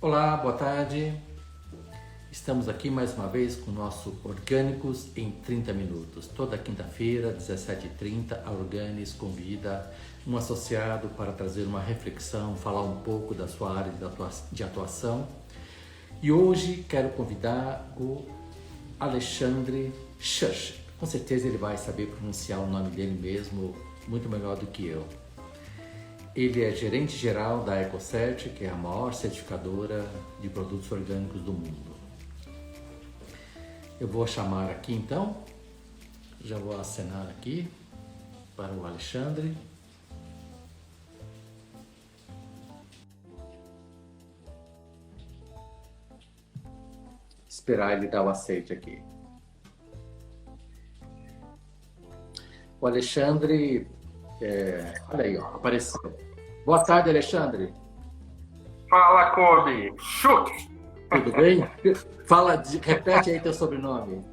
Olá, boa tarde. Estamos aqui mais uma vez com o nosso Orgânicos em 30 minutos. Toda quinta-feira, 17h30, a Organis convida um associado para trazer uma reflexão, falar um pouco da sua área de atuação. E hoje quero convidar o Alexandre Schuch. Com certeza ele vai saber pronunciar o nome dele mesmo muito melhor do que eu. Ele é gerente geral da EcoCert, que é a maior certificadora de produtos orgânicos do mundo. Eu vou chamar aqui então, já vou acenar aqui para o Alexandre. Esperar ele dar o aceite aqui. O Alexandre, olha aí, ó, apareceu. Boa tarde, Alexandre. Fala, Kobe. Schuch. Tudo bem? Repete aí teu sobrenome.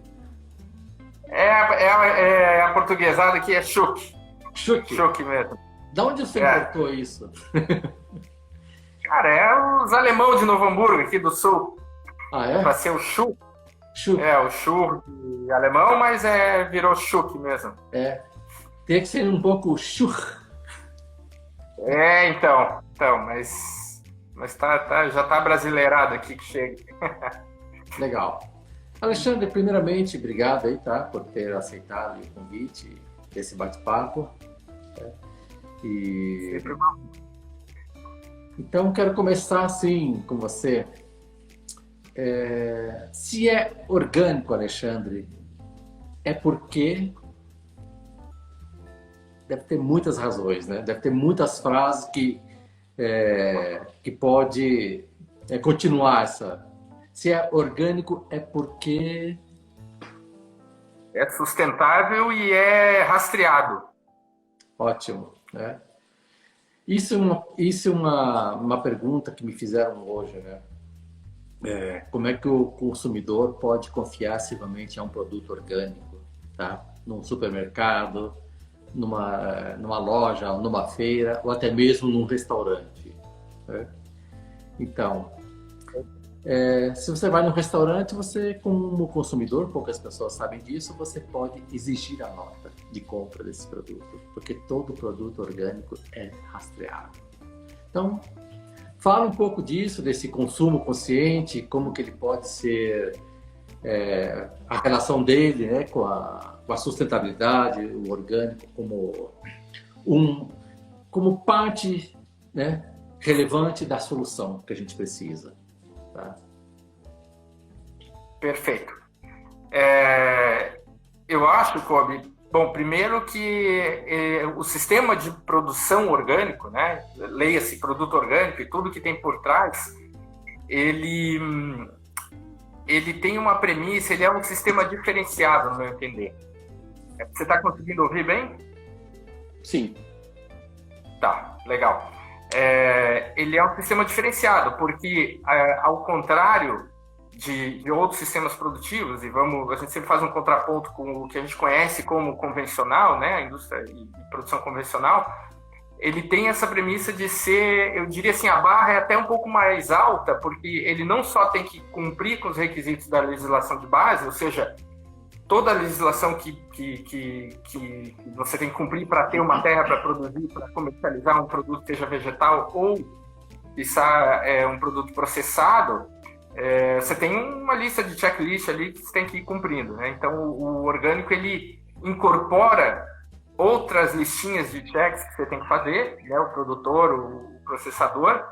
É a portuguesada que é Schuch. Schuch. Schuch mesmo. Da onde você importou isso? Cara, é os alemão de Novo Hamburgo, aqui do sul. Ah, é? Pra ser o Schuch. Schuch. É, o Schurk alemão, mas virou Schuch mesmo. É. Tem que ser um pouco Schuch. Então, mas já tá brasileirado aqui que chega. Legal. Alexandre, primeiramente, obrigado aí, tá, por ter aceitado o convite desse bate-papo. Sempre bom. Então, quero começar assim com você. Se é orgânico, Alexandre, é porque deve ter muitas razões, né? Deve ter muitas frases que pode continuar essa. Se é orgânico, é porque É sustentável e é rastreado. ótimo, né? Isso é uma pergunta que me fizeram hoje, né? Como é que o consumidor pode confiar cegamente a um produto orgânico, tá? Num supermercado, numa loja, numa feira, ou até mesmo num restaurante, né? Então, se você vai num restaurante, você, como consumidor, poucas pessoas sabem disso, você pode exigir a nota de compra desse produto, porque todo produto orgânico é rastreado. Então, fala um pouco disso, desse consumo consciente, como que ele pode ser, a relação dele, né, com a sustentabilidade, o orgânico como parte, né, relevante da solução que a gente precisa. Tá? Perfeito. Eu acho, Kobe, bom, primeiro que o sistema de produção orgânico, né, leia-se produto orgânico e tudo que tem por trás, ele tem uma premissa, ele é um sistema diferenciado, no meu entender. Você está conseguindo ouvir bem? Sim. Tá, legal. Ele é um sistema diferenciado, porque, ao contrário de outros sistemas produtivos, e a gente sempre faz um contraponto com o que a gente conhece como convencional, né, a indústria de produção convencional, ele tem essa premissa de ser, eu diria assim, a barra é até um pouco mais alta, porque ele não só tem que cumprir com os requisitos da legislação de base, ou seja, toda a legislação que você tem que cumprir para ter uma terra para produzir, para comercializar um produto, seja vegetal ou um produto processado, você tem uma lista de checklist ali que você tem que ir cumprindo, né? Então, o orgânico, ele incorpora outras listinhas de checks que você tem que fazer, né? O produtor, o processador,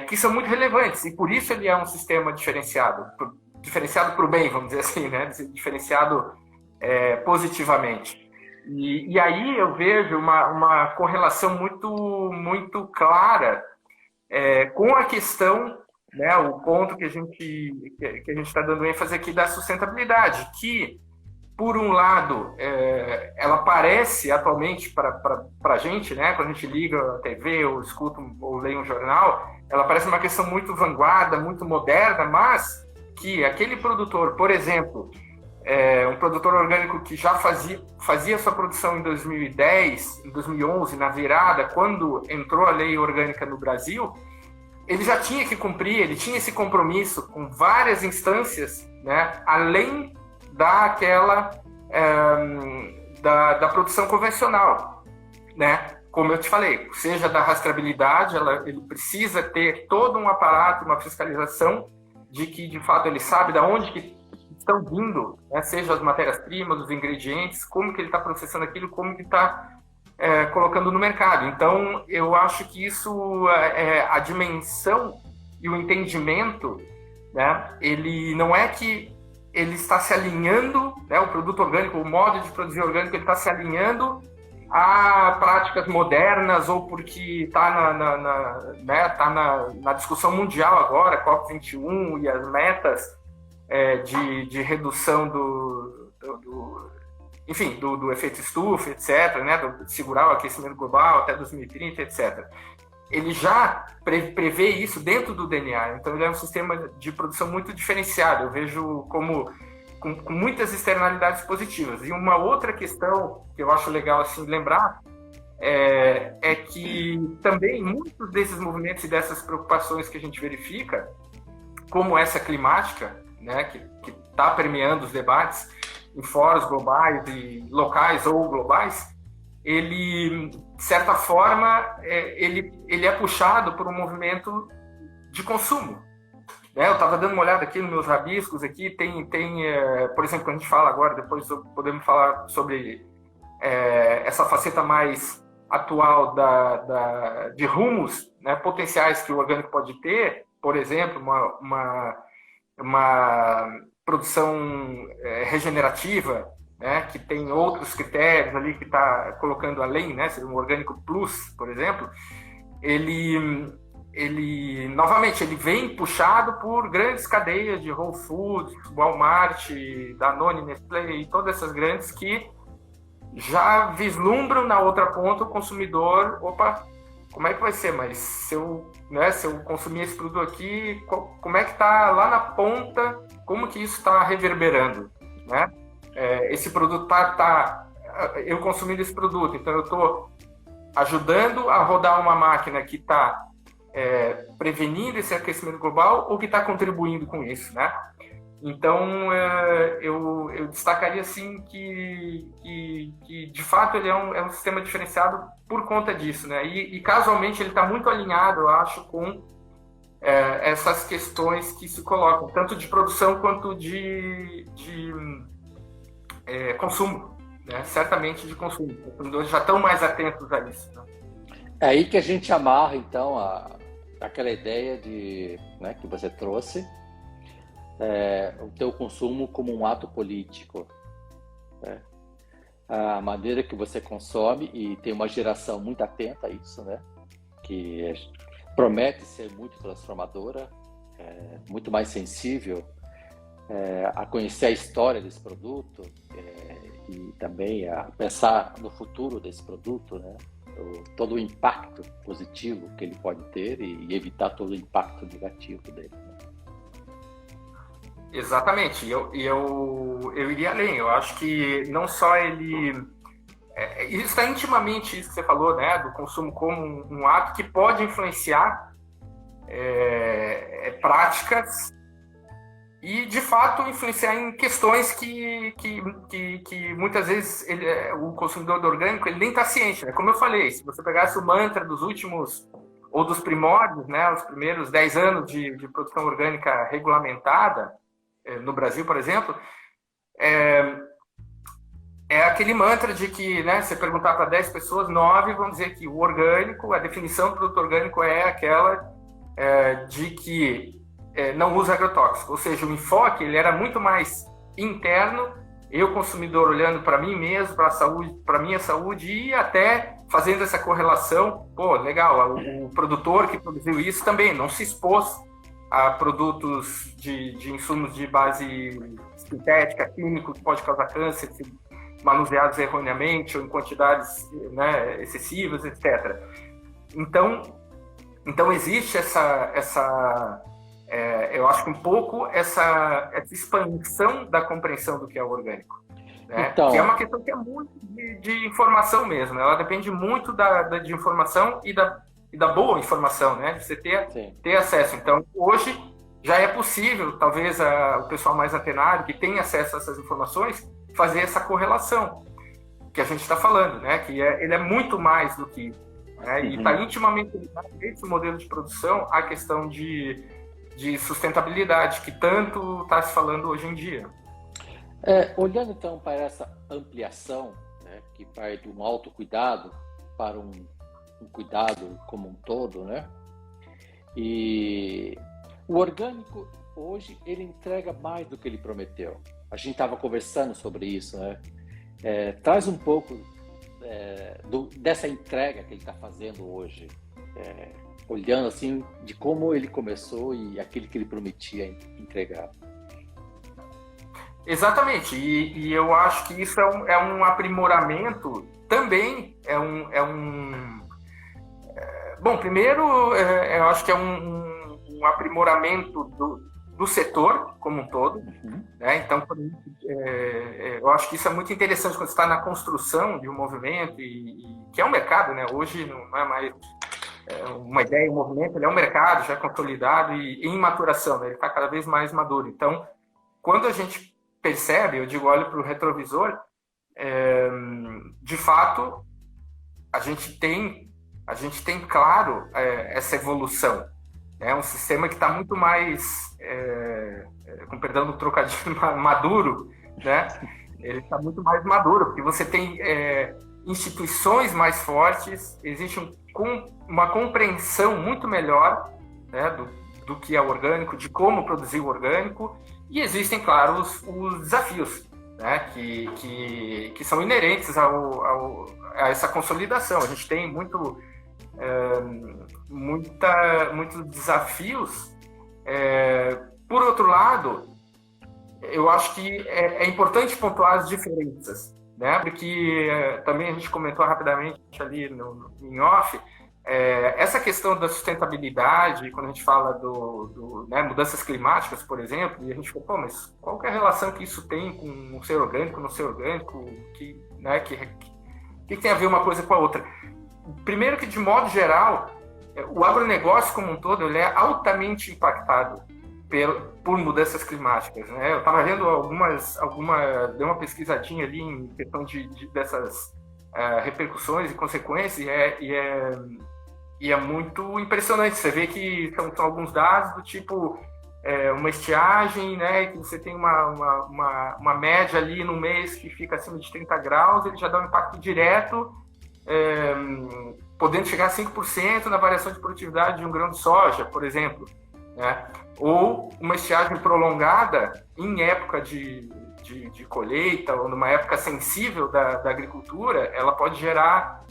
que são muito relevantes, e por isso ele é um sistema diferenciado para o bem, vamos dizer assim, né? Diferenciado positivamente. E aí eu vejo uma correlação muito, muito clara com a questão, né, o ponto que a gente está dando ênfase aqui da sustentabilidade, que, por um lado, ela parece atualmente para a gente, né, quando a gente liga a TV ou escuta ou lê um jornal, ela parece uma questão muito vanguarda, muito moderna, mas que aquele produtor, por exemplo, um produtor orgânico que já fazia sua produção em 2010, em 2011, na virada, quando entrou a lei orgânica no Brasil, ele já tinha que cumprir, ele tinha esse compromisso com várias instâncias, né, além daquela da produção convencional, né? Como eu te falei, seja da rastreabilidade, ele precisa ter todo um aparato, uma fiscalização de que, de fato, ele sabe de onde que estão vindo, né? Seja as matérias-primas, os ingredientes, como que ele está processando aquilo, como que está colocando no mercado. Então, eu acho que isso, a dimensão e o entendimento, né? Ele não é que ele está se alinhando, né? O produto orgânico, o modo de produzir orgânico, ele está se alinhando a práticas modernas ou porque está na discussão mundial agora, COP21 e as metas de redução do efeito estufa, etc., né, de segurar o aquecimento global até 2030, etc. Ele já prevê isso dentro do DNA, então ele é um sistema de produção muito diferenciado, eu vejo como com muitas externalidades positivas. E uma outra questão que eu acho legal assim lembrar é que também muitos desses movimentos e dessas preocupações que a gente verifica, como essa climática, né, que está permeando os debates em fóruns globais e locais ou globais, ele, de certa forma, ele é puxado por um movimento de consumo. Eu estava dando uma olhada aqui nos meus rabiscos, aqui tem por exemplo, quando a gente fala agora, depois podemos falar sobre essa faceta mais atual de rumos, né, potenciais que o orgânico pode ter, por exemplo, uma produção regenerativa, né, que tem outros critérios ali que está colocando além, né, seria um orgânico plus, por exemplo, ele novamente ele vem puxado por grandes cadeias de Whole Foods, Walmart, Danone, Nestlé e todas essas grandes que já vislumbram na outra ponta o consumidor, opa, como é que vai ser? Mas se eu consumir esse produto aqui, como é que está lá na ponta, como que isso está reverberando, né? Esse produto eu consumindo esse produto, então eu estou ajudando a rodar uma máquina que está prevenindo esse aquecimento global ou que está contribuindo com isso, né? Então, eu destacaria assim que de fato ele é um sistema diferenciado por conta disso, né? E casualmente ele está muito alinhado, eu acho, com essas questões que se colocam, tanto de produção quanto de consumo, né? Certamente de consumo. Os consumidores já estão mais atentos a isso, né? É aí que a gente amarra, então, aquela ideia né, que você trouxe, o teu consumo como um ato político, né? A maneira que você consome, e tem uma geração muito atenta a isso, né? Que promete ser muito transformadora, muito mais sensível a conhecer a história desse produto e também a pensar no futuro desse produto, né? Todo o impacto positivo que ele pode ter e evitar todo o impacto negativo dele. Exatamente, eu iria além. Eu acho que não só ele... isso está intimamente, isso que você falou, né, do consumo como um ato que pode influenciar práticas e, de fato, influenciar em questões que muitas vezes o consumidor do orgânico ele nem está ciente, né? Como eu falei, se você pegasse o mantra dos últimos, ou dos primórdios, né, os primeiros 10 anos de produção orgânica regulamentada, no Brasil, por exemplo, é aquele mantra de que, né, você perguntar para 10 pessoas, 9 vão dizer que o orgânico, a definição do produto orgânico é aquela de que não usa agrotóxico, ou seja, o enfoque ele era muito mais interno, eu consumidor olhando para mim mesmo, para a saúde, para minha saúde e até fazendo essa correlação, pô, legal, o produtor que produziu isso também não se expôs a produtos de insumos de base sintética, químico, que pode causar câncer, manuseados erroneamente ou em quantidades, né, excessivas, etc. Então existe eu acho que um pouco essa expansão da compreensão do que é o orgânico, né? Então, que é uma questão que é muito de informação mesmo, ela depende muito de informação e da boa informação, né? De você ter acesso. Então, hoje já é possível, talvez o pessoal mais antenado, que tem acesso a essas informações, fazer essa correlação que a gente está falando, né? Que ele é muito mais do que isso, né? E está intimamente ligado esse modelo de produção à questão de sustentabilidade, que tanto está se falando hoje em dia. Olhando então para essa ampliação, né, que vai de um autocuidado para um cuidado como um todo, né? E o orgânico hoje ele entrega mais do que ele prometeu. A gente estava conversando sobre isso, né? Traz um pouco dessa entrega que ele está fazendo hoje, olhando assim de como ele começou e aquilo que ele prometia entregar. Exatamente, e eu acho que isso é um aprimoramento também, bom, primeiro eu acho que é um aprimoramento do setor como um todo, né? Então eu acho que isso é muito interessante quando você está na construção de um movimento, que é um mercado, né? Hoje não é mais uma ideia, um movimento, ele é um mercado já consolidado e em maturação, né? Ele está cada vez mais maduro. Então, quando a gente percebe, eu digo, olho para o retrovisor, de fato, a gente tem claro essa evolução. É um sistema que está muito mais, com perdão do trocadilho, maduro, né? Ele está muito mais maduro, porque você tem instituições mais fortes, existe uma compreensão muito melhor, né, do que é o orgânico, de como produzir o orgânico, e existem, claro, os desafios, né, que são inerentes a essa consolidação. A gente tem muitos desafios. Por outro lado, eu acho que é importante pontuar as diferenças, né, porque também a gente comentou rapidamente ali em off, essa questão da sustentabilidade, quando a gente fala né, mudanças climáticas, por exemplo, e a gente fala, mas qual que é a relação que isso tem com o ser orgânico, não ser orgânico, que tem a ver uma coisa com a outra? Primeiro que, de modo geral, o agronegócio como um todo ele é altamente impactado por mudanças climáticas, né? Eu estava vendo dei uma pesquisadinha ali em questão dessas repercussões e consequências, e é muito impressionante. Você vê que são alguns dados do tipo uma estiagem, né, que você tem uma média ali no mês que fica acima de 30 graus, ele já dá um impacto direto, podendo chegar a 5% na variação de produtividade de um grão de soja, por exemplo, né? Ou uma estiagem prolongada em época de colheita ou numa época sensível da agricultura, ela pode gerar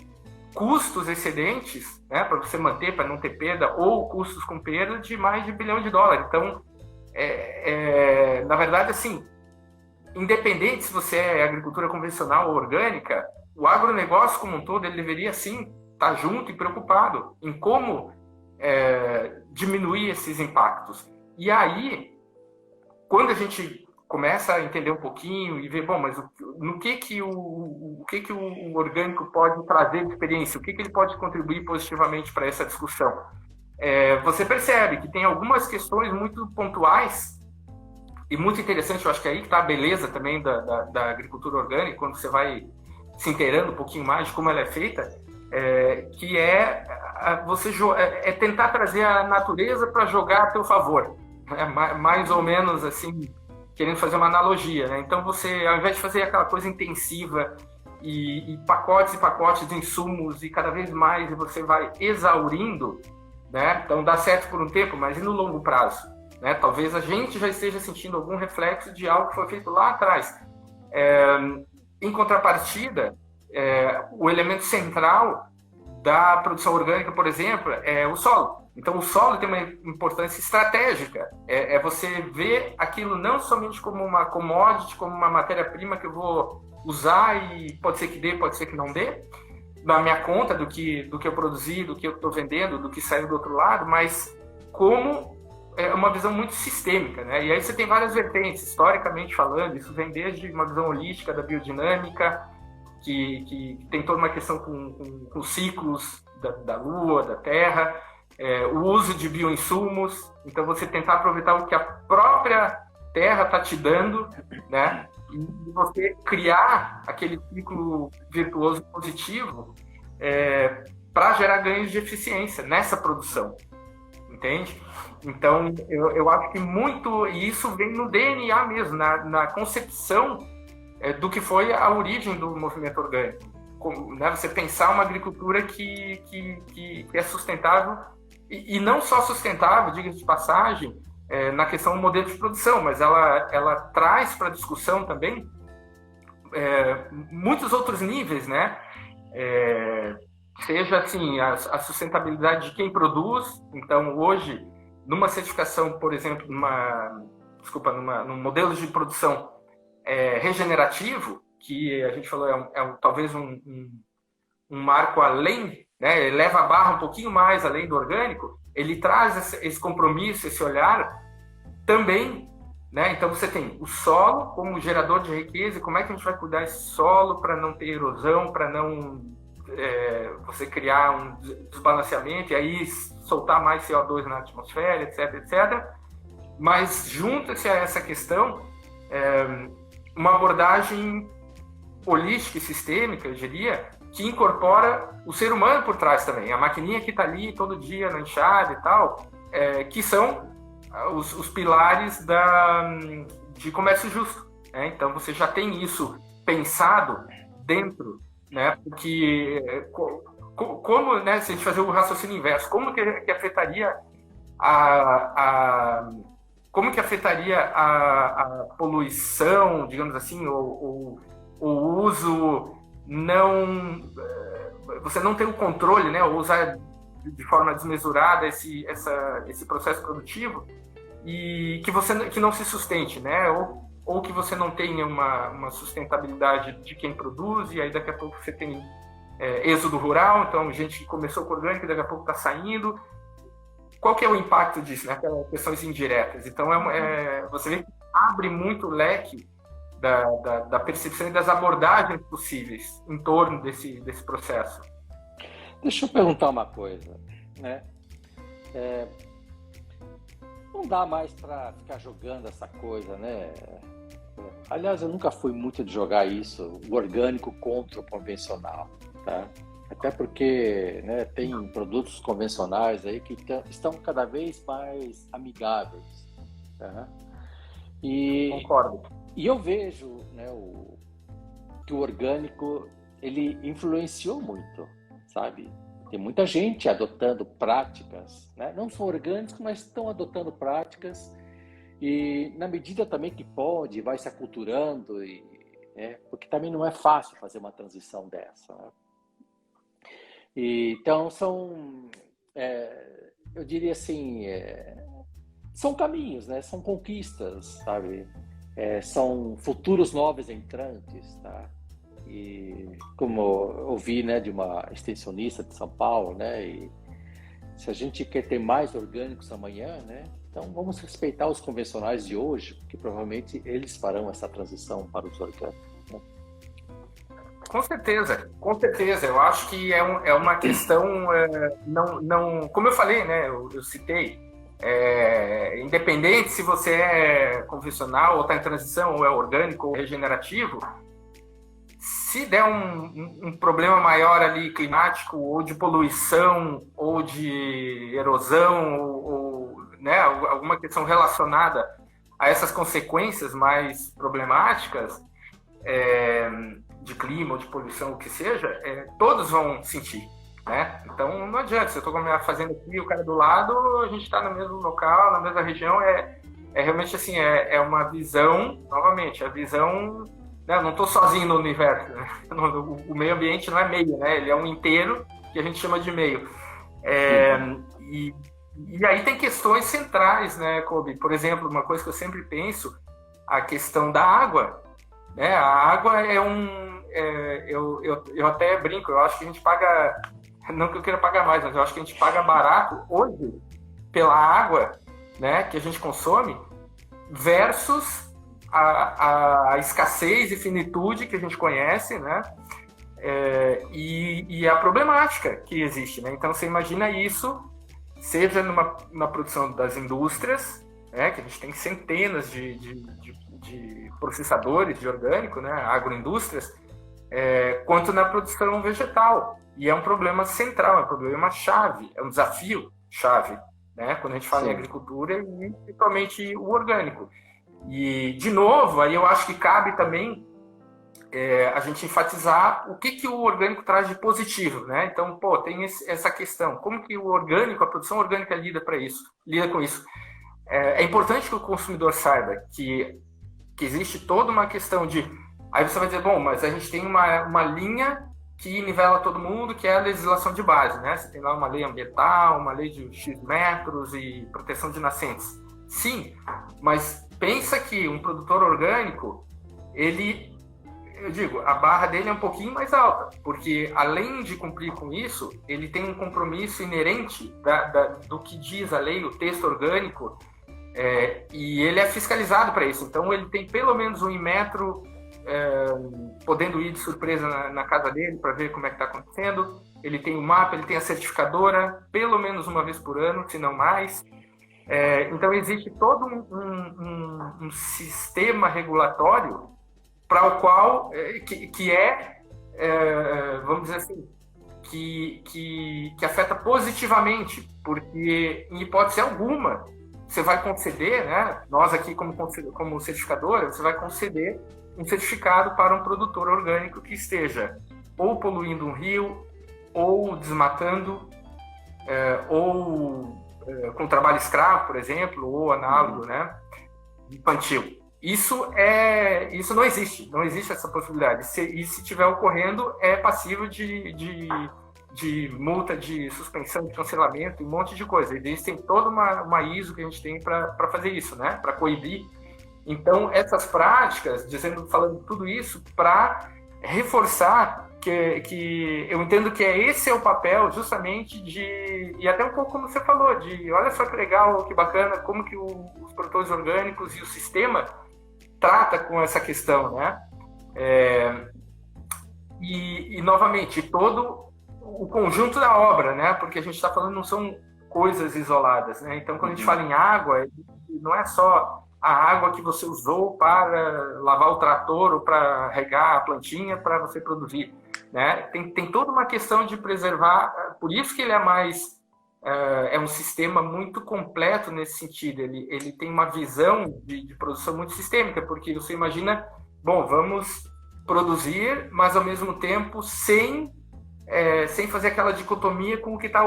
custos excedentes, né, para você manter, para não ter perda, ou custos com perda de mais de $1 bilhão. Então, na verdade, assim, independente se você é agricultura convencional ou orgânica, o agronegócio como um todo, ele deveria, sim, estar junto e preocupado em como diminuir esses impactos. E aí, quando a gente começa a entender um pouquinho e ver, bom, mas no que o orgânico pode trazer de experiência, o que ele pode contribuir positivamente para essa discussão, você percebe que tem algumas questões muito pontuais e muito interessantes. Eu acho que aí está a beleza também da agricultura orgânica, quando você vai se inteirando um pouquinho mais de como ela é feita, que você tentar trazer a natureza para jogar a teu favor, mais ou menos assim, querendo fazer uma analogia, né? Então você, ao invés de fazer aquela coisa intensiva e pacotes e pacotes de insumos e cada vez mais você vai exaurindo, né? Então dá certo por um tempo, mas e no longo prazo, né? Talvez a gente já esteja sentindo algum reflexo de algo que foi feito lá atrás. Em contrapartida, o elemento central da produção orgânica, por exemplo, é o solo. Então, o solo tem uma importância estratégica. É você ver aquilo não somente como uma commodity, como uma matéria-prima que eu vou usar e pode ser que dê, pode ser que não dê, na minha conta do que eu produzi, do que eu estou vendendo, do que saiu do outro lado, mas como uma visão muito sistêmica, né? E aí você tem várias vertentes, historicamente falando. Isso vem desde uma visão holística da biodinâmica, que tem toda uma questão com ciclos da lua, da terra, o uso de bioinsumos. Então, você tentar aproveitar o que a própria terra está te dando, né? E você criar aquele ciclo virtuoso positivo para gerar ganhos de eficiência nessa produção, entende? Então, eu acho que muito, e isso vem no DNA mesmo, na concepção do que foi a origem do movimento orgânico. Né? Você pensar uma agricultura que é sustentável, e não só sustentável, diga-se de passagem, na questão do modelo de produção, mas ela traz para a discussão também muitos outros níveis, né? Seja assim, a sustentabilidade de quem produz. Então, hoje, numa certificação, por exemplo, num modelo de produção regenerativo, que a gente falou talvez um marco além, né? Ele leva a barra um pouquinho mais além do orgânico, ele traz esse compromisso, esse olhar também, né? Então você tem o solo como gerador de riqueza, e como é que a gente vai cuidar desse solo para não ter erosão, para não você criar um desbalanceamento e aí soltar mais CO2 na atmosfera, etc, etc. Mas junta-se a essa questão uma abordagem holística e sistêmica, eu diria, que incorpora o ser humano por trás também, a maquininha que está ali todo dia na enxada e tal, que são os pilares de comércio justo, né? Então você já tem isso pensado dentro, né? Porque como, né, se a gente fazer o raciocínio inverso, como que afetaria como que afetaria a poluição, digamos assim, ou o uso você não tem o controle, né, ou usar de forma desmesurada esse processo produtivo e que não se sustente, né, ou que você não tenha uma sustentabilidade de quem produz, e aí daqui a pouco você tem êxodo rural, então gente que começou com orgânico e daqui a pouco está saindo. Qual que é o impacto disso, né? Aquelas questões indiretas. Então, você vê que abre muito o leque da percepção e das abordagens possíveis em torno desse processo. Deixa eu perguntar uma coisa, né? Não dá mais para ficar jogando essa coisa, né? Aliás, eu nunca fui muito de jogar isso, o orgânico contra o convencional, tá? Até porque, né, tem produtos convencionais aí que estão cada vez mais amigáveis, tá? Concordo. E eu vejo, né, que o orgânico ele influenciou muito, sabe? Tem muita gente adotando práticas, né? Não são orgânicos, mas estão adotando práticas, e na medida também que pode, vai se aculturando, porque também não é fácil fazer uma transição dessa, né? Então eu diria assim, são caminhos, né? São conquistas, sabe? São futuros novos entrantes, tá? E como eu ouvi, né, de uma extensionista de São Paulo, né? E se a gente quer ter mais orgânicos amanhã, né? Então vamos respeitar os convencionais de hoje, porque provavelmente eles farão essa transição para os orgânicos, né? Com certeza, com certeza. Eu acho que é uma questão, não, como eu falei, né? Eu citei, independente se você é convencional ou está em transição, ou é orgânico ou regenerativo, se der um problema maior ali climático, ou de poluição, ou de erosão, ou né, alguma questão relacionada a essas consequências mais problemáticas, de clima ou de poluição, o que seja, todos vão sentir, né? Então não adianta, se eu estou com a minha fazenda aqui, o cara do lado, a gente está no mesmo local, na mesma região, realmente assim, é uma visão, novamente, a visão, né? Eu não estou sozinho no universo, né? O meio ambiente não é meio, né? Ele é um inteiro que a gente chama de meio. E aí tem questões centrais, né, Kobe? Por exemplo, uma coisa que eu sempre penso, a questão da água, né? A água eu até brinco, eu acho que a gente paga, não que eu queira pagar mais, mas eu acho que a gente paga barato hoje pela água, né, que a gente consome, versus a escassez e finitude que a gente conhece, né, e a problemática que existe, né? Então você imagina isso, seja na produção das indústrias, né? Que a gente tem centenas de processadores de orgânico, né? Agroindústrias, quanto na produção vegetal. E é um problema central, é um problema chave, é um desafio chave, né? Quando a gente fala em agricultura, e principalmente o orgânico. E, de novo, aí eu acho que cabe também a gente enfatizar o que o orgânico traz de positivo, né? Então, tem essa questão, como que o orgânico, a produção orgânica lida com isso. É importante que o consumidor saiba que existe toda uma questão de... Aí você vai dizer, bom, mas a gente tem uma linha que nivela todo mundo, que é a legislação de base, né? Você tem lá uma lei ambiental, uma lei de X metros e proteção de nascentes. Sim, mas pensa que um produtor orgânico, eu digo, a barra dele é um pouquinho mais alta, porque além de cumprir com isso, ele tem um compromisso inerente do que diz a lei, o texto orgânico, e ele é fiscalizado para isso. Então, ele tem pelo menos um Inmetro, podendo ir de surpresa na casa dele para ver como é que está acontecendo. Ele tem o mapa, ele tem a certificadora, pelo menos uma vez por ano, se não mais. Então, existe todo um sistema regulatório para o qual, vamos dizer assim, que afeta positivamente, porque, em hipótese alguma, você vai conceder, né? Nós aqui como certificadora, você vai conceder um certificado para um produtor orgânico que esteja ou poluindo um rio, ou desmatando, ou com trabalho escravo, por exemplo, ou análogo, né? Infantil. Isso não existe essa possibilidade. E se estiver ocorrendo, é passível de multa, de suspensão, de cancelamento, um monte de coisa. Existem toda uma ISO que a gente tem para fazer isso, né? Para coibir. Então, essas práticas, falando tudo isso, para reforçar que eu entendo que esse é o papel justamente e até um pouco como você falou, olha só que legal, que bacana, como que os produtores orgânicos e o sistema trata com essa questão, né? E novamente, todo o conjunto da obra, né? Porque a gente está falando, não são coisas isoladas, né? Então, quando a gente fala em água, não é só a água que você usou para lavar o trator ou para regar a plantinha para você produzir, né? Tem toda uma questão de preservar, por isso que ele é um sistema muito completo nesse sentido. Ele tem uma visão de produção muito sistêmica, porque você imagina, bom, vamos produzir, mas ao mesmo tempo sem fazer aquela dicotomia com o que está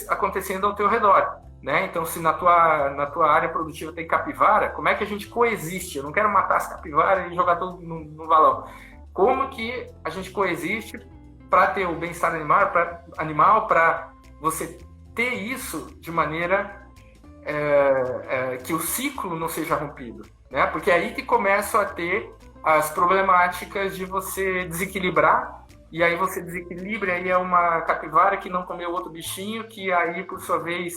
acontecendo ao teu redor, né? Então, se na tua área produtiva tem capivara, como é que a gente coexiste? Eu não quero matar as capivaras e jogar tudo no valão. Como que a gente coexiste para ter o bem-estar animal, para você ter isso de maneira que o ciclo não seja rompido, né? Porque é aí que começam a ter as problemáticas de você desequilibrar, e aí você desequilibra, aí é uma capivara que não comeu outro bichinho, que aí, por sua vez,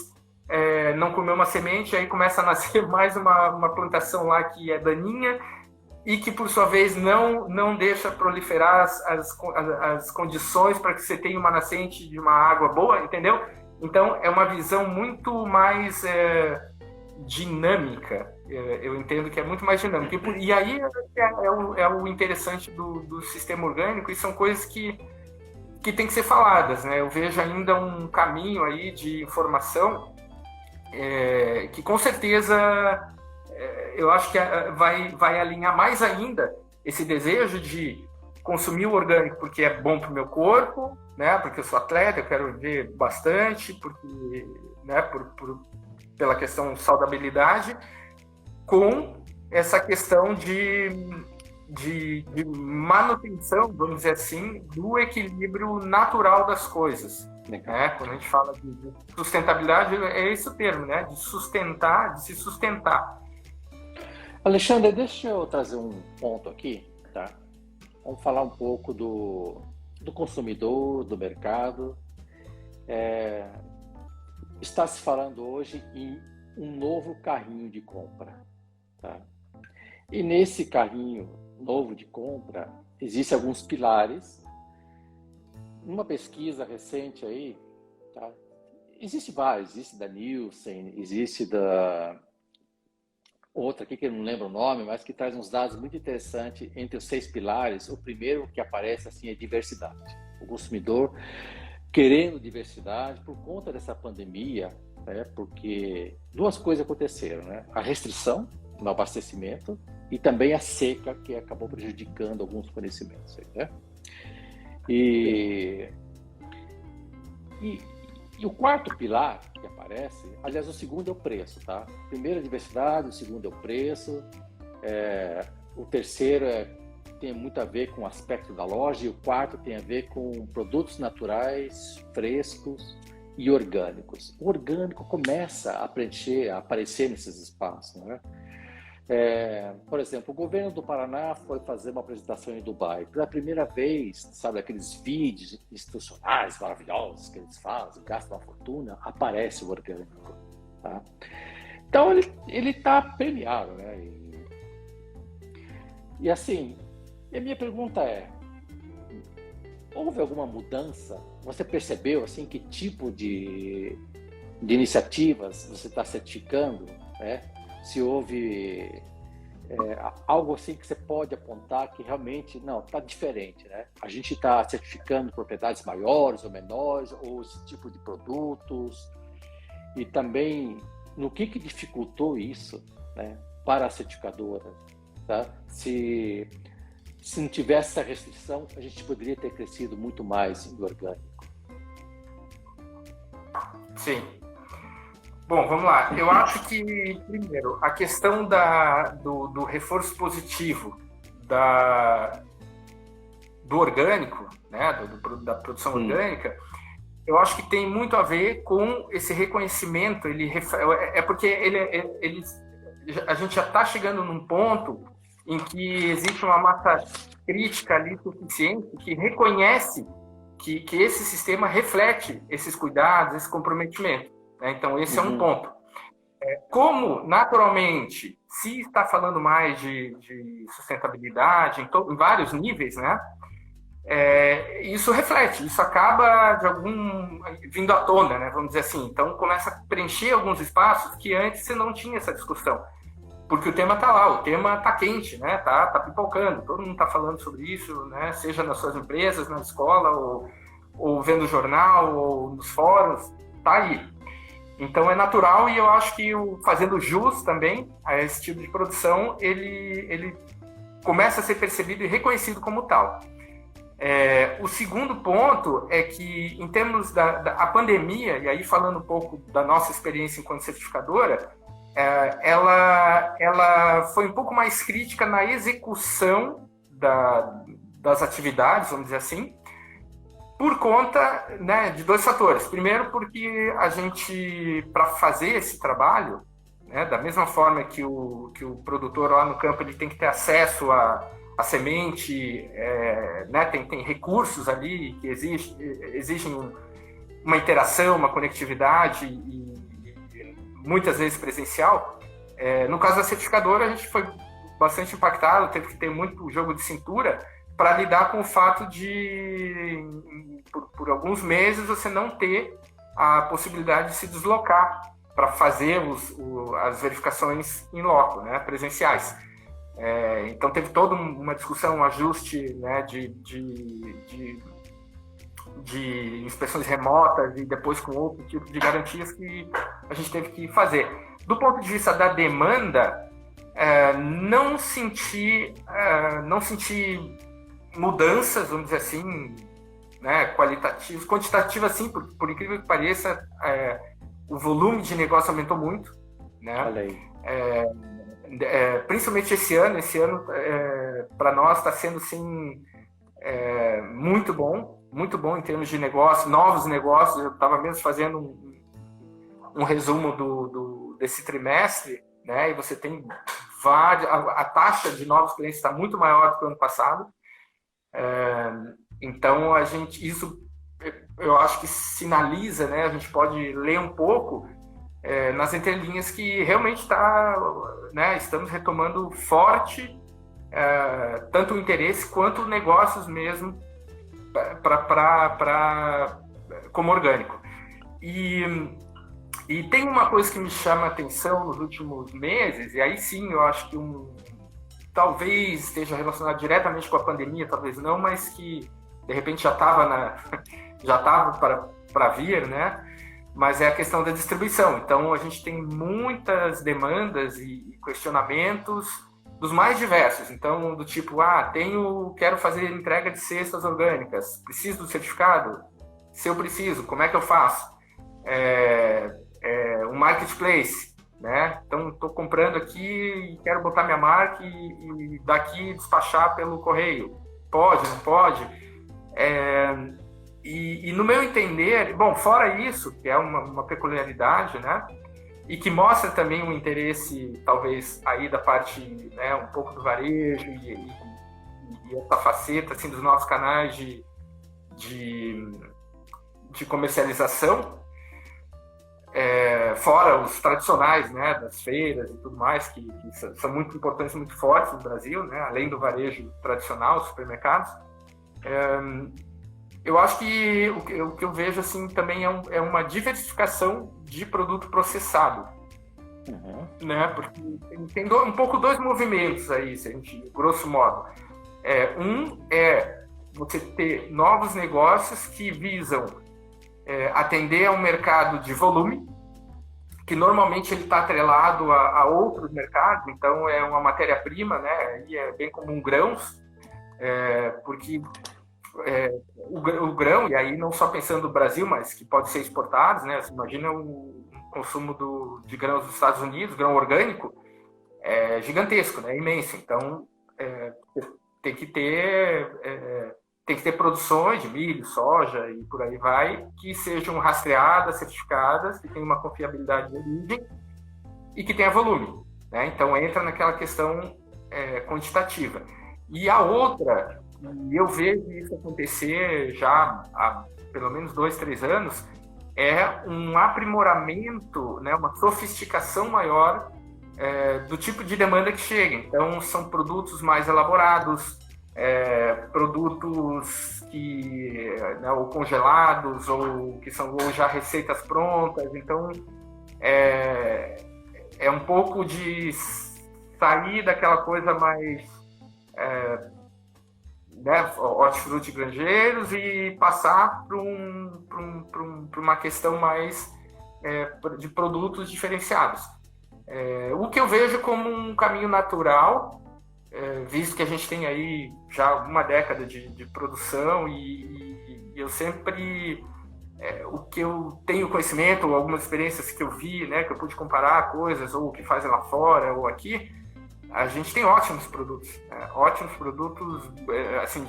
não comeu uma semente, aí começa a nascer mais uma plantação lá que é daninha, e que, por sua vez, não deixa proliferar as condições para que você tenha uma nascente de uma água boa, entendeu? Então, é uma visão muito mais dinâmica. Eu entendo que é muito mais dinâmica. E aí é o interessante do sistema orgânico, e são coisas que têm que ser faladas, né? Eu vejo ainda um caminho aí de informação que, com certeza, eu acho que vai alinhar mais ainda esse desejo de consumir o orgânico porque é bom para o meu corpo, né? Porque eu sou atleta, eu quero viver bastante, porque, né? Pela questão de saudabilidade, com essa questão de manutenção, vamos dizer assim, do equilíbrio natural das coisas. Né? Quando a gente fala de sustentabilidade, é esse o termo, né? De sustentar, de se sustentar. Alexandre, deixa eu trazer um ponto aqui, tá? Vamos falar um pouco do consumidor, do mercado. Está se falando hoje em um novo carrinho de compra, tá? E nesse carrinho novo de compra existem alguns pilares uma pesquisa recente aí, tá? Existe vários, existe da Nielsen, existe da outra aqui que eu não lembro o nome, mas que traz uns dados muito interessantes entre os 6 pilares. O primeiro que aparece assim é diversidade. O consumidor querendo diversidade por conta dessa pandemia, né? Porque duas coisas aconteceram, né? A restrição no abastecimento e também a seca que acabou prejudicando alguns fornecimentos, né? E o quarto pilar que aparece, aliás, o segundo é o preço, tá? O primeiro é a diversidade, o segundo é o preço, o terceiro tem muito a ver com o aspecto da loja, e o quarto tem a ver com produtos naturais, frescos e orgânicos. O orgânico começa a aparecer nesses espaços, né? Por exemplo, o governo do Paraná foi fazer uma apresentação em Dubai. Pela primeira vez, sabe, aqueles vídeos institucionais maravilhosos que eles fazem, gastam uma fortuna, aparece o orgânico. Tá? Então, ele está premiado, né? E assim, a minha pergunta é, houve alguma mudança? Você percebeu, assim, que tipo de iniciativas você está certificando, né? Se houve algo assim que você pode apontar que realmente, não, está diferente, né? A gente está certificando propriedades maiores ou menores, ou esse tipo de produtos, e também no que dificultou isso, né, para a certificadora, tá? Se não tivesse essa restrição, a gente poderia ter crescido muito mais em orgânico. Sim. Bom, vamos lá. Eu acho que, primeiro, a questão do reforço positivo do orgânico, né, da produção orgânica, eu acho que tem muito a ver com esse reconhecimento. Porque a gente já está chegando num ponto em que existe uma massa crítica ali suficiente que reconhece que esse sistema reflete esses cuidados, esse comprometimento. Então, esse é um ponto. Como, naturalmente, se está falando mais de sustentabilidade em vários níveis, né? Isso reflete, isso acaba vindo à tona, né? Vamos dizer assim. Então, começa a preencher alguns espaços que antes você não tinha essa discussão. Porque o tema está lá, o tema está quente, né? Tá pipocando, todo mundo está falando sobre isso, né? Seja nas suas empresas, na escola, ou vendo jornal, ou nos fóruns, está aí. Então é natural, e eu acho que fazendo jus também a esse tipo de produção, ele começa a ser percebido e reconhecido como tal. O segundo ponto é que, em termos da pandemia, e aí falando um pouco da nossa experiência enquanto certificadora, ela foi um pouco mais crítica na execução das atividades, vamos dizer assim, por conta, né, de dois fatores. Primeiro, porque a gente, para fazer esse trabalho, né, da mesma forma que o produtor lá no campo ele tem que ter acesso a semente, né, tem recursos ali que exigem uma interação, uma conectividade e muitas vezes presencial. No caso da certificadora, a gente foi bastante impactado, teve que ter muito jogo de cintura para lidar com o fato de, por alguns meses, você não ter a possibilidade de se deslocar para fazer as verificações in loco, né, presenciais. Então, teve toda uma discussão, um ajuste, né, de inspeções remotas e depois com outro tipo de garantias que a gente teve que fazer. Do ponto de vista da demanda, não senti mudanças, vamos dizer assim, né, qualitativas, quantitativas, sim, por incrível que pareça, o volume de negócio aumentou muito, né? Olha aí. Principalmente esse ano para nós está sendo, sim, muito bom em termos de negócio, novos negócios. Eu estava mesmo fazendo um resumo desse trimestre, né? E você tem a taxa de novos clientes está muito maior do que o ano passado. Então isso eu acho que sinaliza, né? A gente pode ler um pouco nas entrelinhas que realmente né, estamos retomando forte tanto o interesse quanto negócios mesmo como orgânico. E tem uma coisa que me chama a atenção nos últimos meses, e aí sim eu acho que talvez esteja relacionado diretamente com a pandemia, talvez não, mas que de repente já estava para vir, né? Mas é a questão da distribuição. Então a gente tem muitas demandas e questionamentos dos mais diversos. Então, do tipo, quero fazer entrega de cestas orgânicas, preciso do certificado? Se eu preciso, como é que eu faço? Um marketplace, né? Então, estou comprando aqui e quero botar minha marca e daqui despachar pelo correio. Pode, não pode? E no meu entender, bom, fora isso, que é uma peculiaridade, né? E que mostra também um interesse, talvez, aí da parte, né, um pouco do varejo e essa faceta, assim, dos nossos canais de comercialização, fora os tradicionais, né, das feiras e tudo mais, que são muito importantes, muito fortes no Brasil, né, além do varejo tradicional, os supermercados. Eu acho que o que eu vejo assim também é uma diversificação de produto processado, né? Porque tem um pouco dois movimentos aí, se a gente, grosso modo. Um é você ter novos negócios que visam atender a um mercado de volume, que normalmente ele está atrelado a outros mercados, então é uma matéria-prima, né? E é bem comum grãos, porque o grão, e aí não só pensando no Brasil, mas que pode ser exportado, né? Você imagina o consumo de grãos dos Estados Unidos, grão orgânico, é gigantesco, né? É imenso. Então, tem que ter produções de milho, soja e por aí vai, que sejam rastreadas, certificadas, que tenham uma confiabilidade de origem e que tenha volume, né? Então, entra naquela questão quantitativa. E a outra, e eu vejo isso acontecer já há pelo menos 2, 3 anos, é um aprimoramento, né, uma sofisticação maior do tipo de demanda que chega. Então, são produtos mais elaborados, produtos que, né, ou congelados, ou que são ou já receitas prontas. Então, é um pouco de sair daquela coisa mais... né, hortifruti granjeiros e passar para uma questão mais de produtos diferenciados. O que eu vejo como um caminho natural, visto que a gente tem aí já uma década de produção e eu sempre... o que eu tenho conhecimento, ou algumas experiências que eu vi, né, que eu pude comparar coisas, ou o que fazem lá fora ou aqui, a gente tem ótimos produtos, né? Ótimos produtos, assim,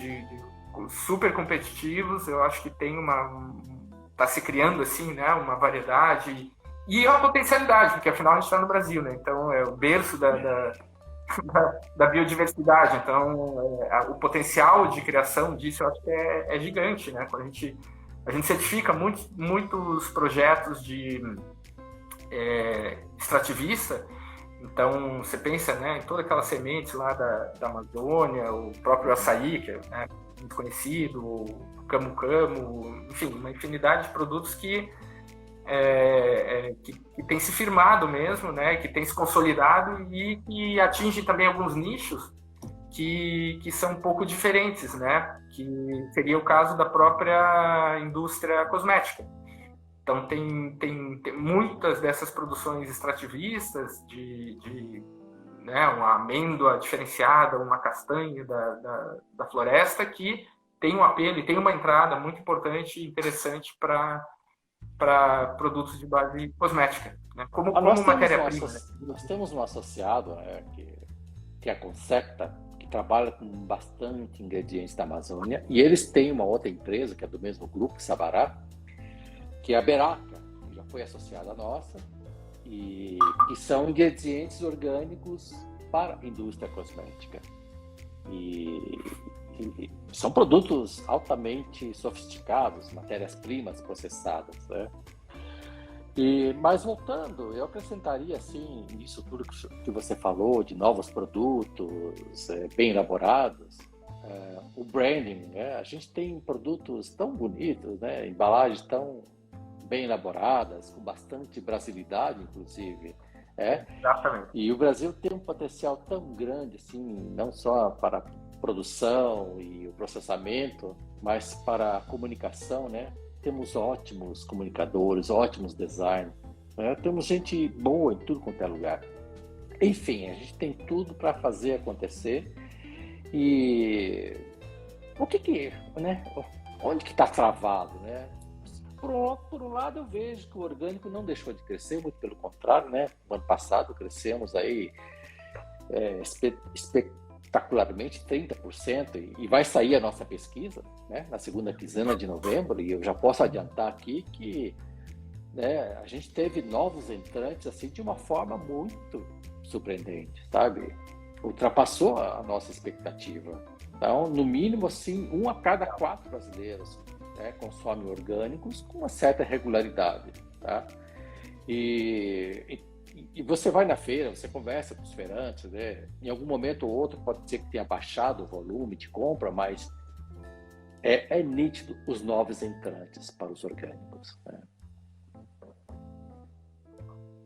super competitivos. Eu acho que está se criando assim, né, uma variedade e uma potencialidade, porque afinal a gente está no Brasil, né? Então é o berço da biodiversidade. Então o potencial de criação disso eu acho que é gigante, né? Quando a gente certifica muitos projetos de extrativista. Então, você pensa, né, em todas aquelas sementes lá da Amazônia, o próprio açaí, que é, né, muito conhecido, o camu-camu, enfim, uma infinidade de produtos que tem se firmado mesmo, né, que tem se consolidado e que atinge também alguns nichos que são um pouco diferentes, né, que seria o caso da própria indústria cosmética. Então, tem muitas dessas produções extrativistas né, uma amêndoa diferenciada, uma castanha da floresta, que tem um apelo e tem uma entrada muito importante e interessante para produtos de base cosmética, né? Como matéria-prima. Nós temos um associado, né, que é a Concepta, que trabalha com bastante ingredientes da Amazônia, e eles têm uma outra empresa, que é do mesmo grupo, Sabará, que é a Beraca, que já foi associada à nossa, e que são ingredientes orgânicos para a indústria cosmética. E são produtos altamente sofisticados, matérias-primas processadas, né? Mas voltando, eu acrescentaria assim, nisso tudo que você falou, de novos produtos bem elaborados, o branding, né? A gente tem produtos tão bonitos, né? Embalagens tão bem elaboradas, com bastante brasilidade, inclusive. Exatamente. E o Brasil tem um potencial tão grande, assim, não só para a produção e o processamento, mas para a comunicação, né? Temos ótimos comunicadores, ótimos designers, né? Temos gente boa em tudo quanto é lugar. Enfim, a gente tem tudo para fazer acontecer. E né? Onde que está travado, né? Por um lado, eu vejo que o orgânico não deixou de crescer, muito pelo contrário, né? No ano passado crescemos aí espetacularmente 30%, e vai sair a nossa pesquisa, né? Na segunda quinzena de novembro, e eu já posso adiantar aqui que, né, a gente teve novos entrantes assim de uma forma muito surpreendente, sabe? Ultrapassou a nossa expectativa. Então, no mínimo, assim, 1 a cada 4 brasileiros, né, consomem orgânicos com uma certa regularidade, tá? E você vai na feira, você conversa com os feirantes, né? Em algum momento ou outro pode ser que tenha baixado o volume de compra, mas é nítido os novos entrantes para os orgânicos, né?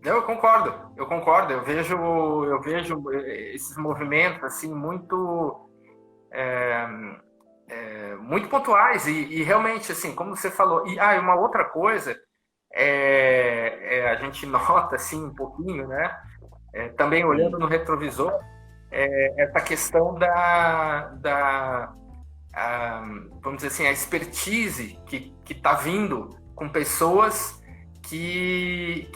Eu concordo. Eu vejo esses movimentos assim muito pontuais e realmente assim, como você falou. E uma outra coisa a gente nota assim um pouquinho, né? Também olhando no retrovisor, essa questão vamos dizer assim, a expertise que está vindo com pessoas que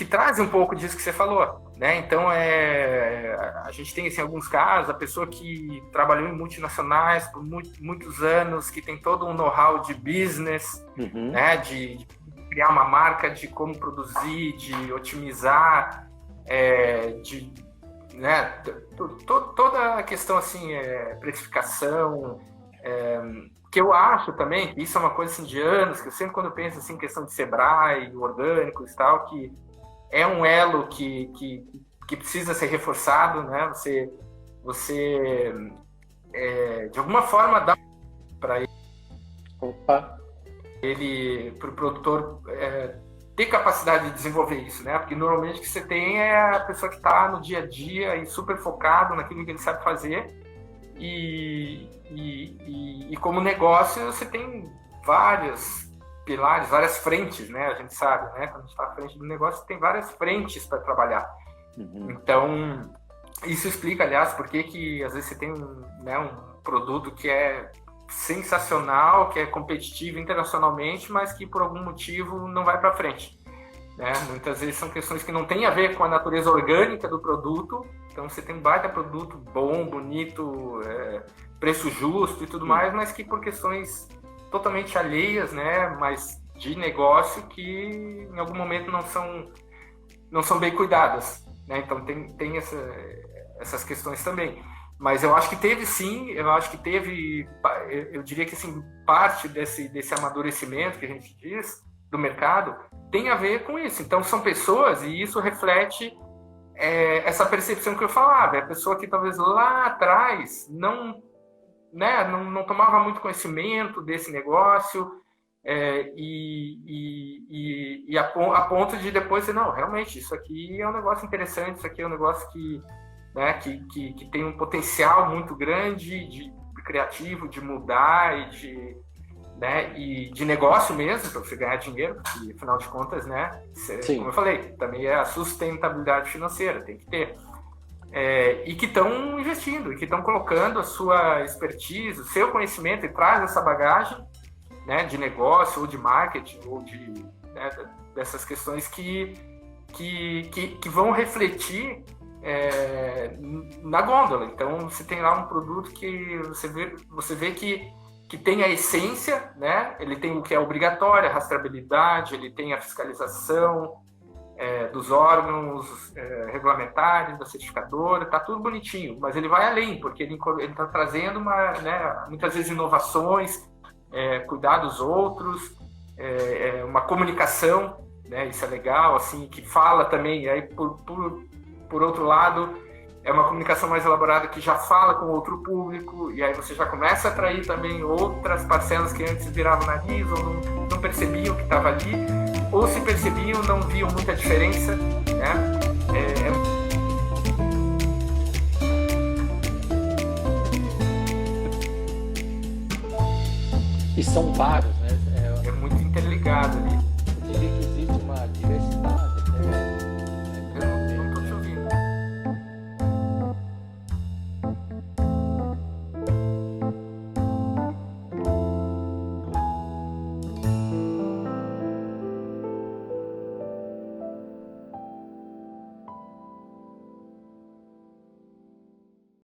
trazem um pouco disso que você falou, né? Então, a gente tem assim, alguns casos, a pessoa que trabalhou em multinacionais por muitos anos, que tem todo um know-how de business, né? De criar uma marca, de como produzir, de otimizar, né? Toda a questão assim, precificação, que eu acho também que isso é uma coisa assim, de anos, que eu sempre quando eu penso assim, em questão de Sebrae, orgânicos e tal, que é um elo que precisa ser reforçado, né? Você de alguma forma dá para ele, para o produtor ter capacidade de desenvolver isso, né? Porque normalmente o que você tem é a pessoa que está no dia a dia e super focado naquilo que ele sabe fazer. E como negócio você tem vários pilares, várias frentes, né? A gente sabe, né? Quando a gente está à frente do negócio, tem várias frentes para trabalhar. Então, isso explica, aliás, por que às vezes você tem um produto que é sensacional, que é competitivo internacionalmente, mas que por algum motivo não vai para frente, né? Muitas vezes são questões que não têm a ver com a natureza orgânica do produto. Então você tem um baita produto bom, bonito, preço justo e tudo mais, mas que por questões totalmente alheias, né, mas de negócio, que em algum momento não são bem cuidadas, né? Então tem essas questões também. Mas eu acho que teve sim, eu diria que assim, parte desse amadurecimento que a gente diz do mercado tem a ver com isso. Então são pessoas, e isso reflete essa percepção que eu falava, é a pessoa que talvez lá atrás não tomava muito conhecimento desse negócio, a ponto de depois dizer, não, realmente, isso aqui é um negócio interessante, isso aqui é um negócio que tem um potencial muito grande de criativo, de mudar e de negócio mesmo, para você ganhar dinheiro, porque afinal de contas, né, como eu falei, também é a sustentabilidade financeira, tem que ter. E que estão investindo, e que estão colocando a sua expertise, o seu conhecimento, e traz essa bagagem, né, de negócio, ou de marketing, ou dessas questões que vão refletir na gôndola. Então, você tem lá um produto que você vê que tem a essência, né? Ele tem o que é obrigatório, a rastreabilidade, ele tem a fiscalização dos órgãos regulamentares, da certificadora, tá tudo bonitinho, mas ele vai além, porque ele está trazendo muitas vezes inovações, cuidar dos outros, uma comunicação, né? Isso é legal, assim, que fala também, aí por outro lado, é uma comunicação mais elaborada que já fala com outro público, e aí você já começa a atrair também outras parcelas que antes viravam nariz ou não percebiam que estava ali, ou se percebiam, não viam muita diferença, né? E são vários, né? É muito interligado ali.